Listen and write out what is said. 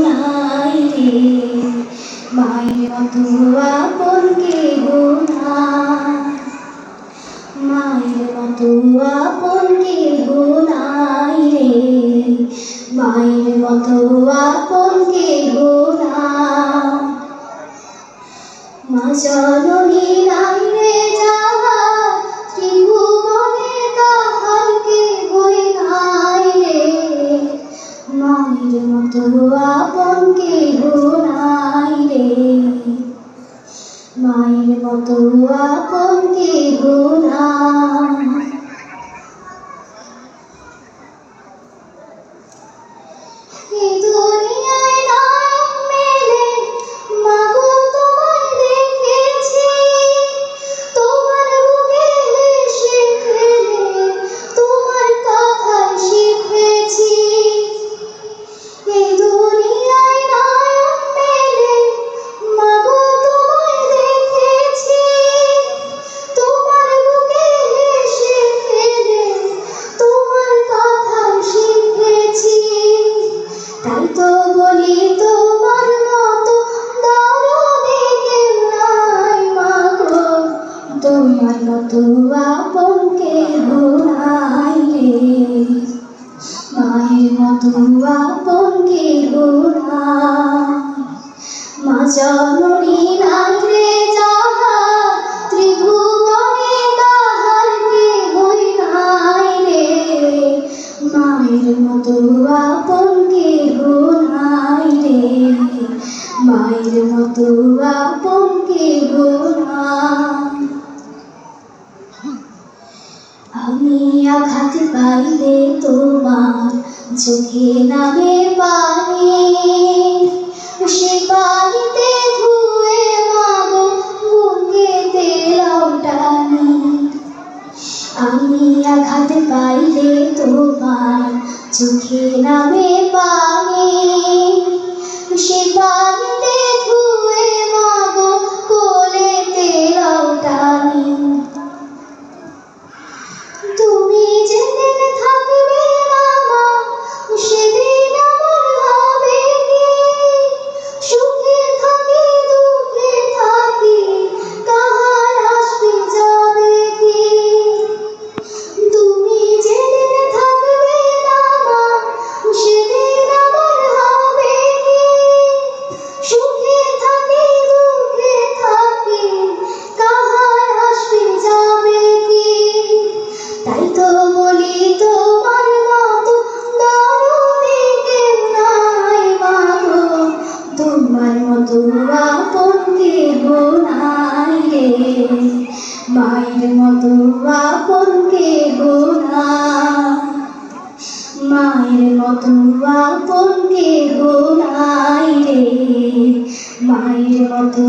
নাই রে, মায়ের মতো আপন কেহ নাই, মায়ের মতো আপন কেহ নাই রে, মায়ের মতো আপন কেহ নাই। মা জননী নাই রে যাহার, ত্রিভুবনে তাহার কেহই নাই রে, মায়ের মতো আপন কেহ নাই রে, মায়ের মতো আপন কেহ নাই। এই দুনিয়ায় নায়ক মেলে মাগো তোমায় দেখেছি, তোমার বুকে হেসে খেলে তোমার কথাই শিখেছি। এই দুনিয়ায় নায়ক মেলে মাগো তোমায় দেখেছি, তোমার বুকে হেসে খেলে তোমার কথাই শিখেছি। তাই তো বলি তোমার মতো দরদি কেউ নাই মাগো, তোমার মতো আপন কেহ নাই রে, মায়ের মতো আপন কেহ নাই। মা জননী নাই রে যাহার, ত্রিভুবনে তাহার কেহই নাই রে, মায়ের মতো আপন কেহ নাই রে, মায়ের মতো আপন কেহ নাই। আমি আঘাত পাইলে তোমার চোখে নামে পানি, সে পানিতে ধুয়ে মাগো বুকেতে লাউ টানি। আমি আঘাত পাইলে তোমার চোখে নামে পানি, সে পানিতে ধুয়ে মাগো কোলেতে লাউ টানি। তুমি যেদিন থাকবে মামা, সেদিন আমার হবে কি, সুখে থাকি দুঃখে থাকি কাহার আসবে যাবে কি। তুমি যেদিন থাকবে মামা, সেদিন আমার হবে কি, সুখে থাকি দুঃখে থাকি কাহার আসবে যাবে কি। তাই তো বলি তোমার মতো দরদি কেউ নাই মাগো, তোমার মতো আপন কেহ নাই রে, মায়ের মতো আপন কেহ নাই, মায়ের মতো আপন কেহ নাই রে, মায়ের মতো